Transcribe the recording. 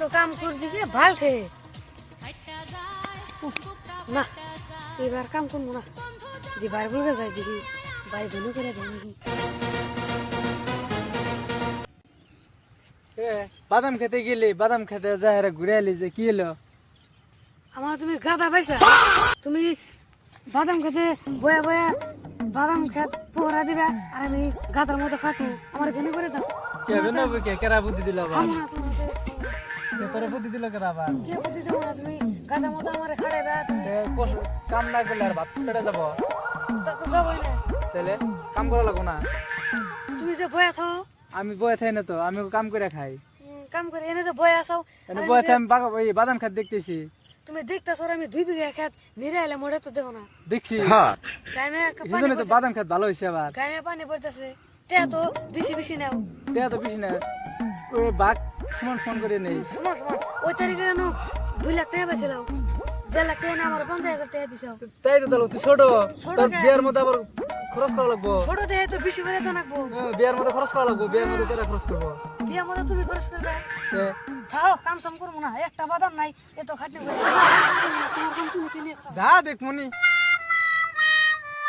এত কাম করছি কি ভাল খেয়ে না এবার কাম করবো না দি ভাই বলতে যাই দিদি ভাই বোনও করে যাই নাকি বাদাম খেতে গেলি বাদাম খেতে যাই ঘুরে এলি যে কি এলো আমার তুমি গাদা পাইছা তুমি বাদাম খেতে বয়া বয়া বাদাম খেত পোহরা দিবা আর আমি গাদার মতো খাটু আমার বেনি করে দাও কে বেনো কে কেরা বুদ্ধি দিল বা খামো না তোমাকে কে তোরে বুদ্ধি দিল কেরা বা কে বুদ্ধি দেবো না তুমি গাদার মতো আমার খাড়াইবা তুমি কাম না করলে আর ভাত পেটে যাব তা তো যাবোই না তাহলে কাম করা লাগবো না তুমি যে বয়া থাও আমি বয়ে থাই না তো আমি কাম করে খাই কাম করে এনে যে বয়া আসাও এনে বয়ে থাই আমি বাদাম খেতে দেখতেছি তুমি দেখতেছো আমি 2 বিঘা খেত নিরাইলে মোড়ে তো দেখো না দেখছি গায়ে এই তো বাদাম খেত ভালো হয়েছে আবার গায়ে পানি পড়তেছে তে তো বেশি বেশি নাও তে তো বেশি না ওই বাঘ সমান ফোন করে নেই শোনো শোনো ওই তারিখে জানো 2 লাখ টাকা পাইছিল 1.5 লাখ টাকা না আমার 50,000 টাকা দিছো তাই তো তাহলে তুই ছোট ছোট তোর কে? বিয়ার মধ্যে আবার খরচ করা লাগবো ছোট দেহে তো বেশি করে তো নাকবো বিয়ার মধ্যে খরচ করা লাগবো বিয়ার মধ্যে কেরা খরচ করবো বিয়া মতো তুমি খরচ করবে এ, থাও কাম সাম করবো না একটা বাদাম নাই এত খাটনি করে তোমার কাম তুমি কিনে খাও যা দেখ মনি